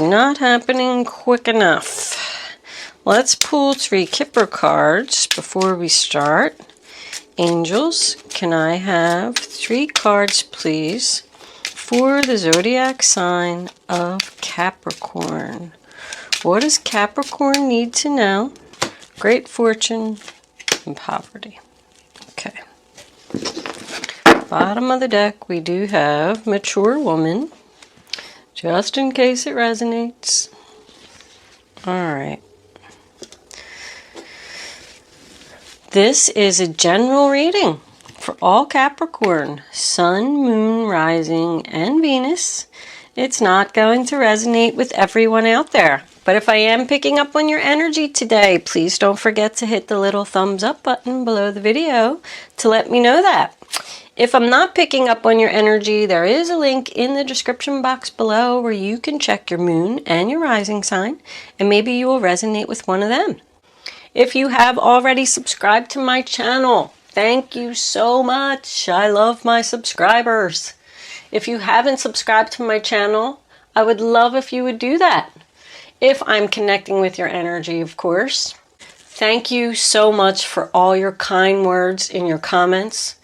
not happening quick enough. Let's pull 3 Kipper cards before we start. Angels, can I have 3 cards, please, for the zodiac sign of Capricorn? What does Capricorn need to know? Great fortune and poverty. Okay. Bottom of the deck, we do have mature woman, just in case it resonates. All right. This is a general reading for all Capricorn, Sun, Moon, Rising, and Venus. It's not going to resonate with everyone out there. But if I am picking up on your energy today, please don't forget to hit the little thumbs up button below the video to let me know that. If I'm not picking up on your energy, there is a link in the description box below where you can check your moon and your rising sign, and maybe you will resonate with one of them. If you have already subscribed to my channel, thank you so much. I love my subscribers. If you haven't subscribed to my channel, I would love if you would do that. If I'm connecting with your energy, of course. Thank you so much for all your kind words in your comments.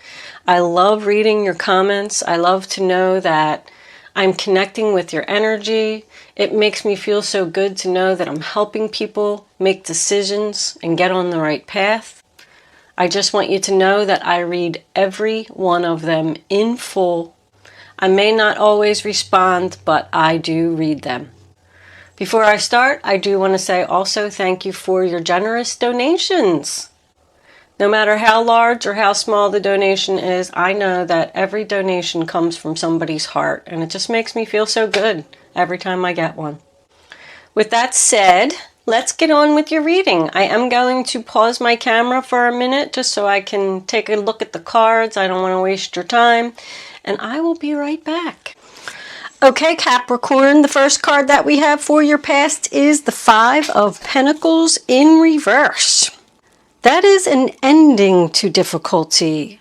I love reading your comments. I love to know that I'm connecting with your energy. It makes me feel so good to know that I'm helping people make decisions and get on the right path. I just want you to know that I read every one of them in full. I may not always respond, but I do read them. Before I start, I do want to say also thank you for your generous donations. No matter how large or how small the donation is, I know that every donation comes from somebody's heart, and it just makes me feel so good every time I get one. With that said, let's get on with your reading. I am going to pause my camera for a minute just so I can take a look at the cards. I don't want to waste your time, and I will be right back. Okay, Capricorn, the first card that we have for your past is the 5 of Pentacles in reverse. That is an ending to difficulty.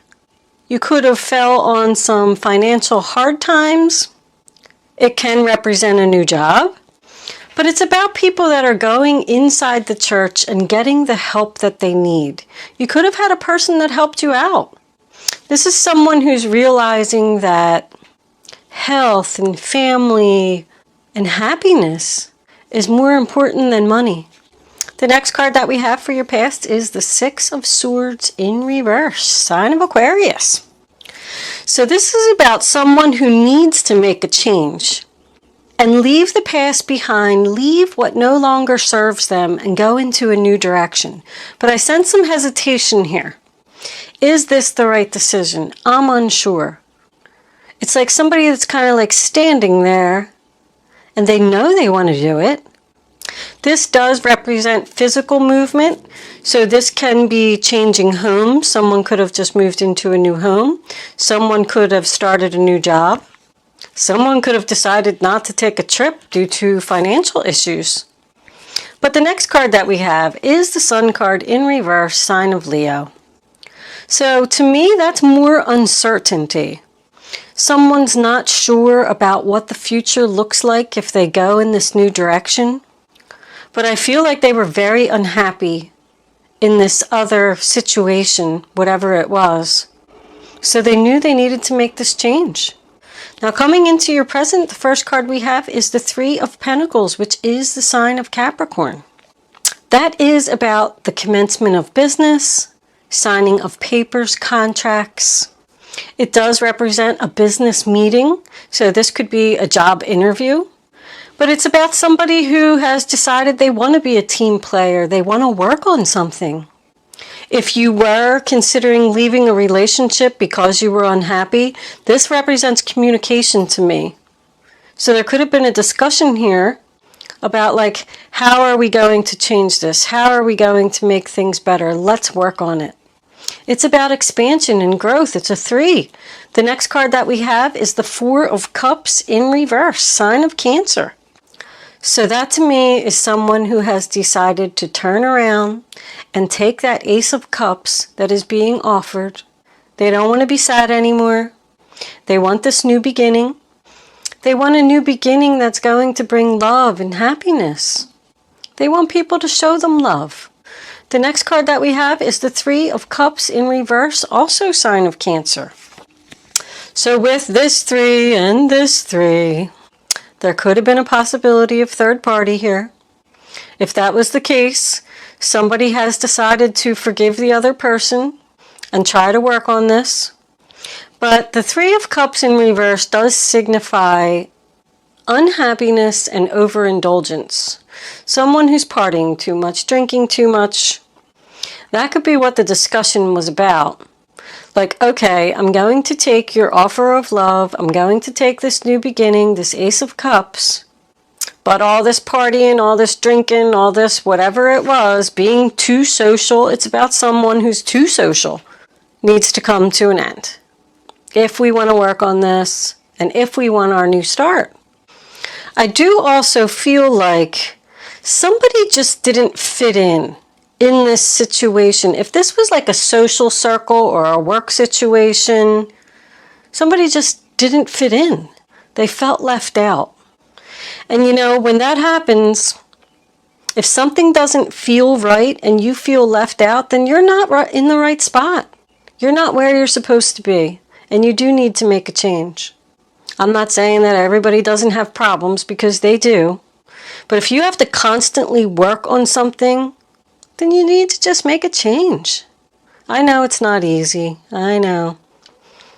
You could have fell on some financial hard times. It can represent a new job. But it's about people that are going inside the church and getting the help that they need. You could have had a person that helped you out. This is someone who's realizing that health and family and happiness is more important than money. The next card that we have for your past is the 6 of Swords in reverse, sign of Aquarius. So this is about someone who needs to make a change and leave the past behind, leave what no longer serves them and go into a new direction. But I sense some hesitation here. Is this the right decision? I'm unsure. It's like somebody that's kind of like standing there and they know they want to do it. This does represent physical movement, so this can be changing homes. Someone could have just moved into a new home. Someone could have started a new job. Someone could have decided not to take a trip due to financial issues. But the next card that we have is the Sun card in reverse, sign of Leo. So to me, that's more uncertainty. Someone's not sure about what the future looks like if they go in this new direction. But I feel like they were very unhappy in this other situation, whatever it was. So they knew they needed to make this change. Now coming into your present, the first card we have is the 3 of Pentacles, which is the sign of Capricorn. That is about the commencement of business, signing of papers, contracts. It does represent a business meeting, so this could be a job interview. But it's about somebody who has decided they want to be a team player. They want to work on something. If you were considering leaving a relationship because you were unhappy, this represents communication to me. So there could have been a discussion here about like, how are we going to change this? How are we going to make things better? Let's work on it. It's about expansion and growth. It's a 3. The next card that we have is the 4 of Cups in reverse, sign of Cancer. So that to me is someone who has decided to turn around and take that Ace of Cups that is being offered. They don't want to be sad anymore. They want this new beginning. They want a new beginning that's going to bring love and happiness. They want people to show them love. The next card that we have is the Three of Cups in reverse, also sign of Cancer. So with this 3 and this 3, there could have been a possibility of third party here. If that was the case, somebody has decided to forgive the other person and try to work on this. But the Three of Cups in reverse does signify unhappiness and overindulgence. Someone who's partying too much, drinking too much. That could be what the discussion was about. Like, okay, I'm going to take your offer of love. I'm going to take this new beginning, this Ace of Cups. But all this partying, all this drinking, all this whatever it was, being too social, it's about someone who's too social, needs to come to an end. If we want to work on this, and if we want our new start. I do also feel like somebody just didn't fit in this situation. If this was like a social circle or a work situation, somebody just didn't fit in. They felt left out. And you know, when that happens, if something doesn't feel right and you feel left out, then you're not in the right spot. You're not where you're supposed to be. And you do need to make a change. I'm not saying that everybody doesn't have problems, because they do. But if you have to constantly work on something, then you need to just make a change. I know it's not easy. I know.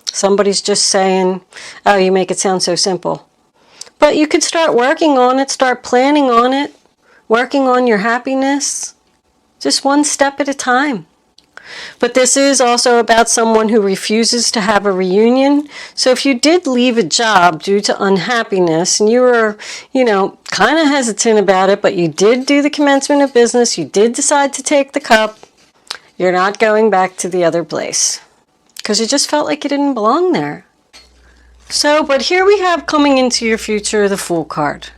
Somebody's just saying, oh, you make it sound so simple. But you could start working on it, start planning on it, working on your happiness, just one step at a time. But this is also about someone who refuses to have a reunion. So if you did leave a job due to unhappiness and you were, kind of hesitant about it, but you did do the commencement of business, you did decide to take the cup, you're not going back to the other place because you just felt like you didn't belong there. So, but here we have coming into your future the Fool card.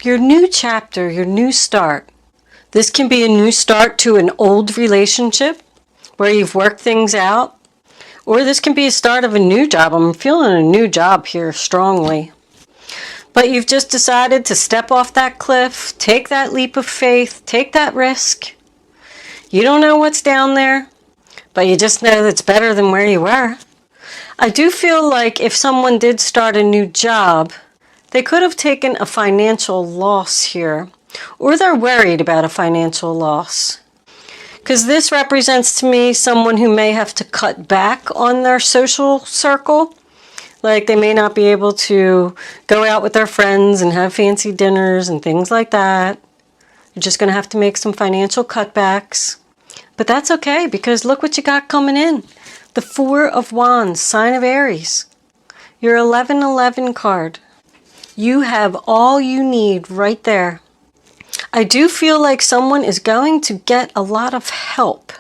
Your new chapter, your new start. This can be a new start to an old relationship where you've worked things out, or this can be a start of a new job. I'm feeling a new job here strongly. But you've just decided to step off that cliff, take that leap of faith, take that risk. You don't know what's down there, but you just know it's better than where you were. I do feel like if someone did start a new job, they could have taken a financial loss here, or they're worried about a financial loss. Because this represents to me someone who may have to cut back on their social circle. Like they may not be able to go out with their friends and have fancy dinners and things like that. You're just going to have to make some financial cutbacks. But that's okay, because look what you got coming in. The Four of Wands, sign of Aries. Your 1111 card. You have all you need right there. I do feel like someone is going to get a lot of help.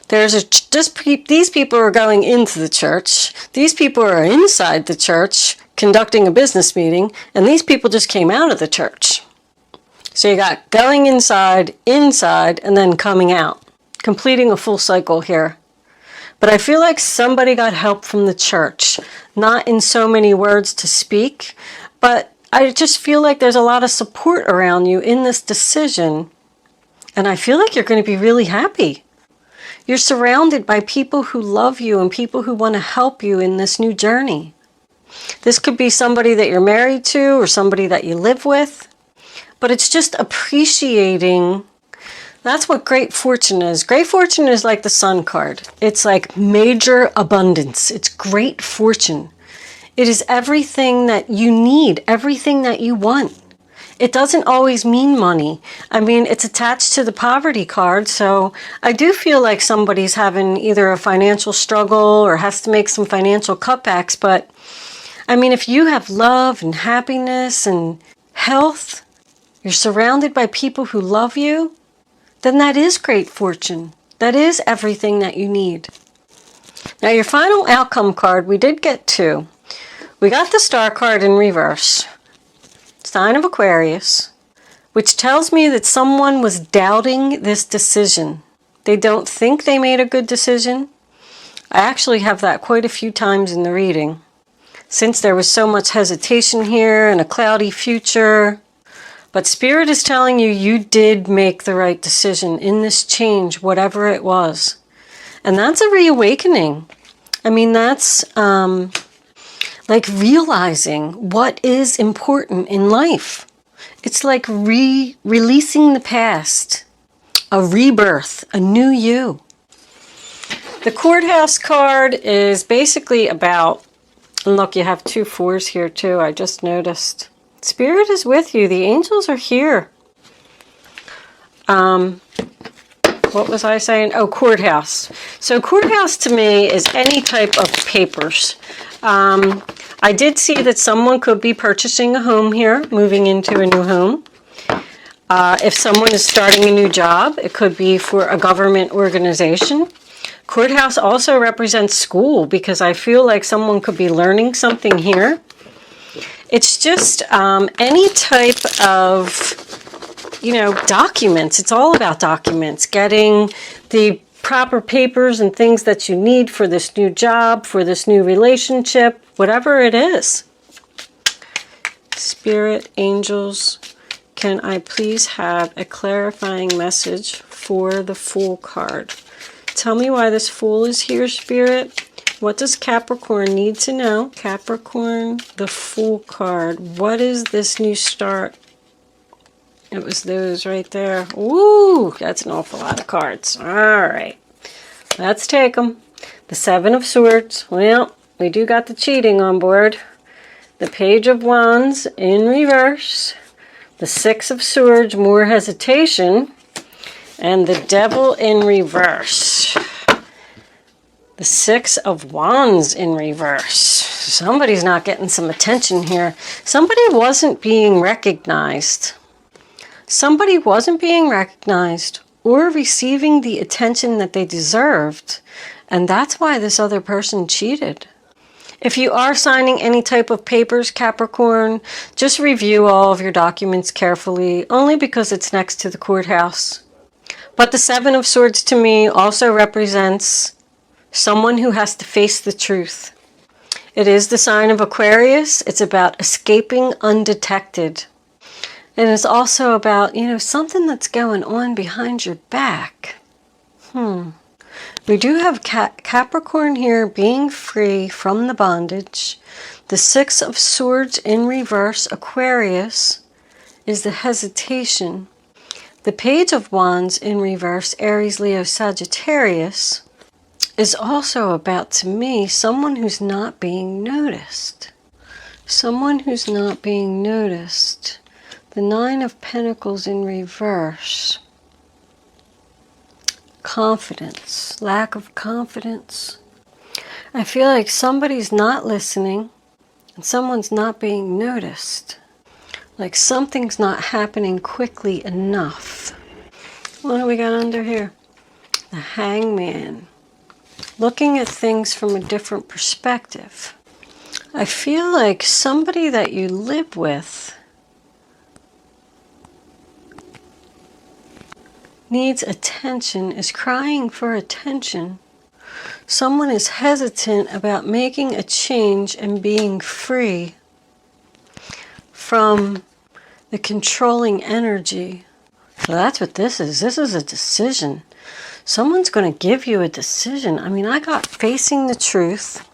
These people are going into the church. These people are inside the church conducting a business meeting, and these people just came out of the church. So you got going inside, and then coming out, completing a full cycle here. But I feel like somebody got help from the church, not in so many words to speak, but I just feel like there's a lot of support around you in this decision. And I feel like you're going to be really happy. You're surrounded by people who love you and people who want to help you in this new journey. This could be somebody that you're married to or somebody that you live with. But it's just appreciating. That's what great fortune is. Great fortune is like the Sun card. It's like major abundance. It's great fortune. It is everything that you need, everything that you want. It doesn't always mean money. I mean, it's attached to the poverty card, so I do feel like somebody's having either a financial struggle or has to make some financial cutbacks, but I mean, if you have love and happiness and health, you're surrounded by people who love you, then that is great fortune. That is everything that you need. Now, your final outcome card, we did get two. We got the Star card in reverse, sign of Aquarius, which tells me that someone was doubting this decision. They don't think they made a good decision. I actually have that quite a few times in the reading. since there was so much hesitation here and a cloudy future. But Spirit is telling you, you did make the right decision in this change, whatever it was. And that's a reawakening. I mean, that's like realizing what is important in life. It's like releasing the past, a rebirth, a new you. The courthouse card is basically about, and look, you have 2 4s here too, I just noticed. Spirit is with you. The angels are here. What was I saying? Oh, courthouse. So courthouse to me is any type of papers. I did see that someone could be purchasing a home here, moving into a new home. If someone is starting a new job, it could be for a government organization. Courthouse also represents school, because I feel like someone could be learning something here. It's just any type of, documents. It's all about documents. Getting the proper papers and things that you need for this new job, for this new relationship, whatever it is. Spirit, angels, can I please have a clarifying message for the Fool card? Tell me why this Fool is here, Spirit. What does Capricorn need to know? Capricorn, the Fool card. What is this new start? It was those right there. Ooh, that's an awful lot of cards. All right. Let's take them. The 7 of Swords. Well, we do got the cheating on board. The Page of Wands in reverse. The 6 of Swords, more hesitation. And the Devil in reverse. The 6 of Wands in reverse. Somebody's not getting some attention here. Somebody wasn't being recognized. Somebody wasn't being recognized or receiving the attention that they deserved. And that's why this other person cheated. If you are signing any type of papers, Capricorn, just review all of your documents carefully, only because it's next to the courthouse. But the 7 of Swords to me also represents someone who has to face the truth. It is the sign of Aquarius. It's about escaping undetected. And it's also about, something that's going on behind your back. We do have Capricorn here being free from the bondage. The 6 of Swords in reverse, Aquarius, is the hesitation. The Page of Wands in reverse, Aries, Leo, Sagittarius, is also about, to me, someone who's not being noticed. Someone who's not being noticed. The 9 of Pentacles in reverse. Confidence. Lack of confidence. I feel like somebody's not listening and someone's not being noticed. Like something's not happening quickly enough. What do we got under here? The Hangman. Looking at things from a different perspective. I feel like somebody that you live with needs attention, is crying for attention. Someone is hesitant about making a change and being free from the controlling energy. So that's what this is. This is a decision. Someone's going to give you a decision. I mean, I got facing the truth.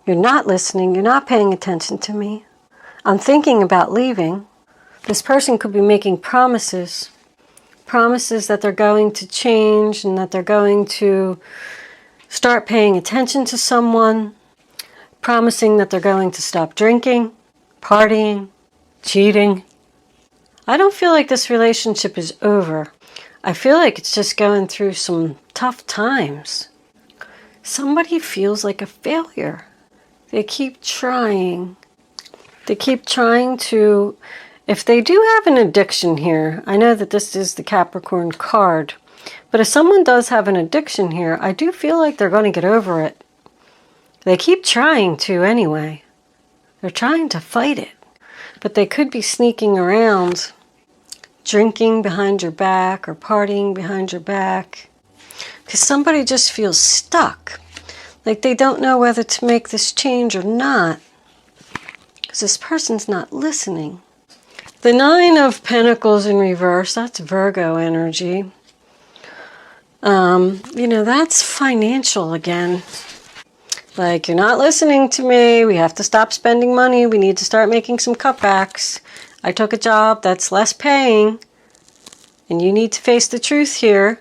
You're not listening. You're not paying attention to me. I'm thinking about leaving. This person could be making promises. Promises that they're going to change and that they're going to start paying attention to someone. Promising that they're going to stop drinking, partying, cheating. I don't feel like this relationship is over. I feel like it's just going through some tough times. Somebody feels like a failure. They keep trying. They keep trying to... If they do have an addiction here, I know that this is the Capricorn card, but if someone does have an addiction here, I do feel like they're going to get over it. They keep trying to anyway. They're trying to fight it, but they could be sneaking around, drinking behind your back or partying behind your back, because somebody just feels stuck, like they don't know whether to make this change or not. because this person's not listening. The Nine of Pentacles in reverse, that's Virgo energy. You know, that's financial again. Like, you're not listening to me. We have to stop spending money. We need to start making some cutbacks. I took a job that's less paying, and you need to face the truth here.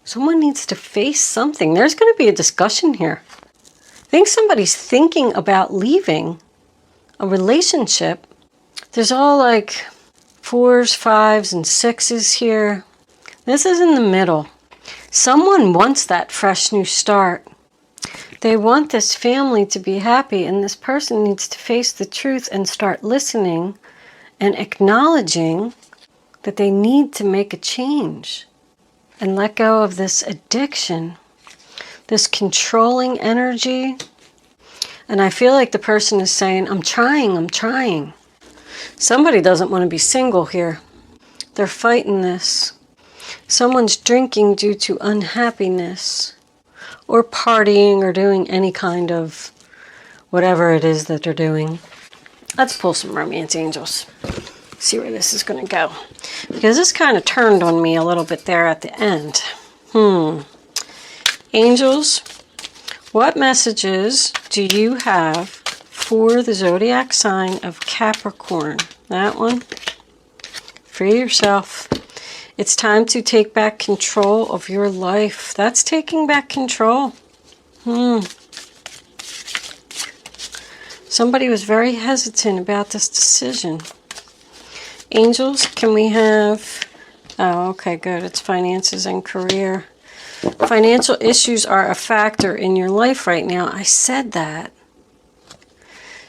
Someone needs to face something. There's going to be a discussion here. I think somebody's thinking about leaving a relationship. There's all like 4s, 5s, and 6s here. This is in the middle. Someone wants that fresh new start. They want this family to be happy, and this person needs to face the truth and start listening and acknowledging that they need to make a change and let go of this addiction, this controlling energy. And I feel like the person is saying, I'm trying, I'm trying. Somebody doesn't want to be single here. They're fighting this. Someone's drinking due to unhappiness, or partying, or doing any kind of whatever it is that they're doing. Let's pull some romance angels. See where this is going to go. Because this kind of turned on me a little bit there at the end. Angels, what messages do you have for the zodiac sign of Capricorn? That one. Free yourself. It's time to take back control of your life. That's taking back control. Somebody was very hesitant about this decision. Angels, can we have... Oh, okay, good. It's finances and career. Financial issues are a factor in your life right now. I said that.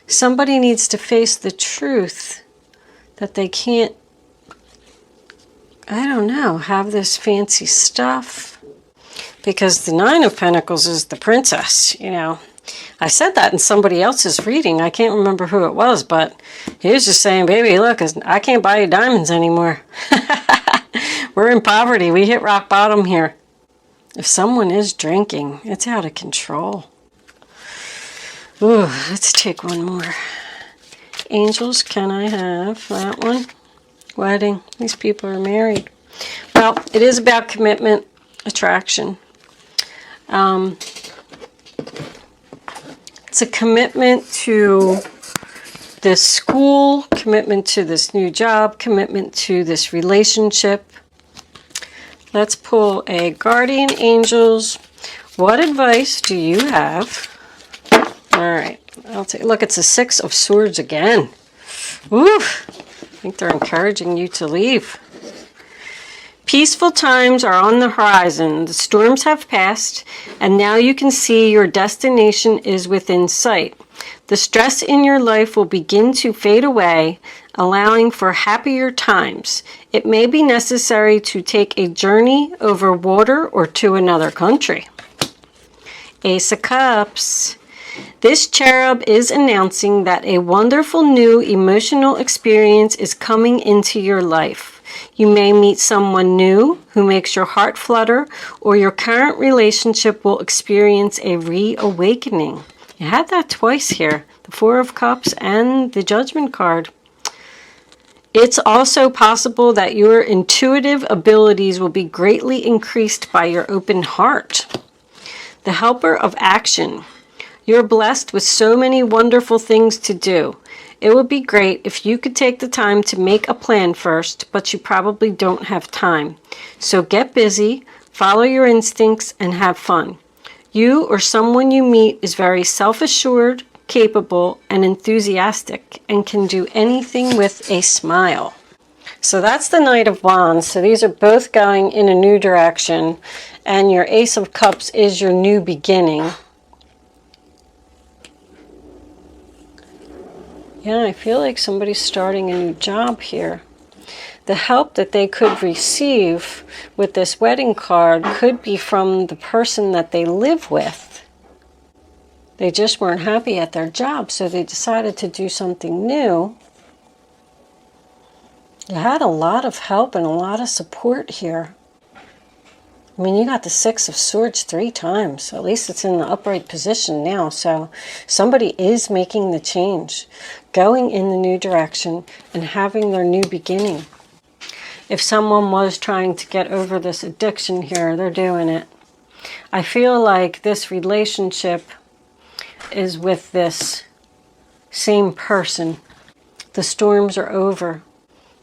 Somebody needs to face the truth that they can't, I don't know, have this fancy stuff. Because the Nine of Pentacles is the princess, you know. I said that in somebody else's reading. I can't remember who it was, but he was just saying, baby, look, I can't buy you diamonds anymore. We're in poverty. We hit rock bottom here. If someone is drinking, it's out of control. Ooh, let's take one more. Angels, can I have that one? Wedding. These people are married. Well, it is about commitment, attraction. It's a commitment to this school, commitment to this new job, commitment to this relationship. Let's pull a guardian angels. What advice do you have? All right, I'll take. Look, it's a Six of Swords again. Woo! I think they're encouraging you to leave. Peaceful times are on the horizon. The storms have passed, and now you can see your destination is within sight. The stress in your life will begin to fade away, allowing for happier times. It may be necessary to take a journey over water or to another country. Ace of Cups. This cherub is announcing that a wonderful new emotional experience is coming into your life. You may meet someone new who makes your heart flutter, or your current relationship will experience a reawakening. You had that twice here, the Four of Cups and the Judgment card. It's also possible that your intuitive abilities will be greatly increased by your open heart. The Helper of Action. You're blessed with so many wonderful things to do. It would be great if you could take the time to make a plan first, but you probably don't have time. So get busy, follow your instincts, and have fun. You or someone you meet is very self-assured, capable, and enthusiastic, and can do anything with a smile. So that's the Knight of Wands. So these are both going in a new direction, and your Ace of Cups is your new beginning. Yeah, I feel like somebody's starting a new job here. The help that they could receive with this wedding card could be from the person that they live with. They just weren't happy at their job, so they decided to do something new. You had a lot of help and a lot of support here. I mean, you got the Six of Swords 3 times. At least it's in the upright position now. So somebody is making the change, going in the new direction, and having their new beginning. If someone was trying to get over this addiction here, they're doing it. I feel like this relationship is with this same person. The storms are over.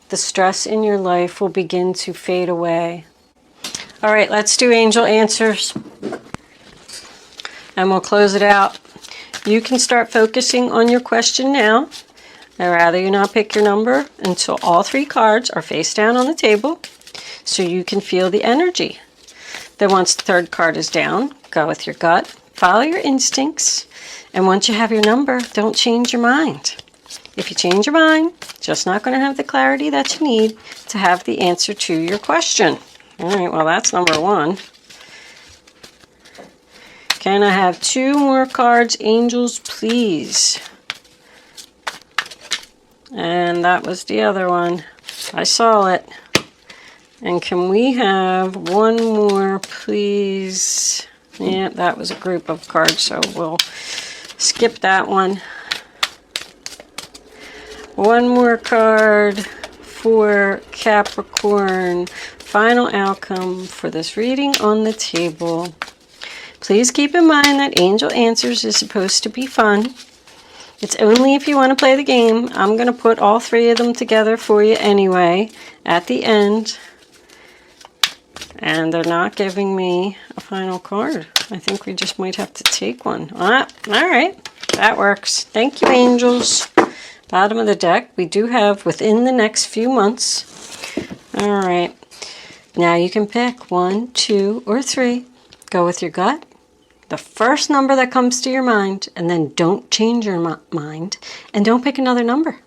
The stress in your life will begin to fade away. All right, let's do angel answers. And we'll close it out. You can start focusing on your question now. I'd rather you not pick your number until all 3 cards are face down on the table so you can feel the energy. Then once the 3rd card is down, go with your gut, follow your instincts, and once you have your number, don't change your mind. If you change your mind, just not going to have the clarity that you need to have the answer to your question. All right, well, that's number 1. Can I have 2 more cards, angels, please? And that was the other one. I saw it. And can we have 1 more, please? Yeah, that was a group of cards, so we'll skip that one. 1 more card for Capricorn. Final outcome for this reading on the table. Please keep in mind that Angel Answers is supposed to be fun. It's only if you want to play the game. I'm going to put all 3 of them together for you anyway at the end. And they're not giving me a final card. I think we just might have to take one. All right, that works. Thank you, angels. Bottom of the deck, we do have within the next few months. All right, now you can pick 1, 2, or 3. Go with your gut. The first number that comes to your mind, and then don't change your mind, and don't pick another number.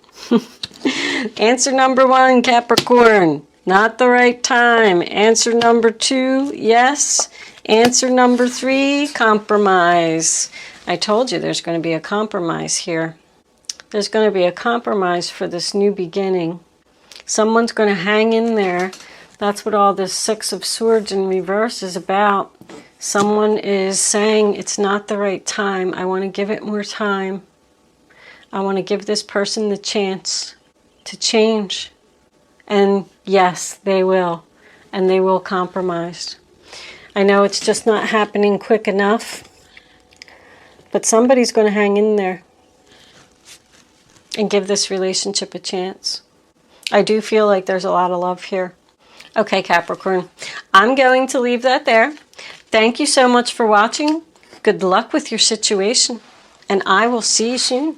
Answer number 1, Capricorn, not the right time. Answer number 2, yes. Answer number 3, compromise. I told you there's going to be a compromise here. There's going to be a compromise for this new beginning. Someone's going to hang in there. That's what all this Six of Swords in reverse is about. Someone is saying it's not the right time. I want to give it more time. I want to give this person the chance to change. And yes, they will. And they will compromise. I know it's just not happening quick enough. But somebody's going to hang in there and give this relationship a chance. I do feel like there's a lot of love here. Okay, Capricorn, I'm going to leave that there. Thank you so much for watching. Good luck with your situation, and I will see you soon.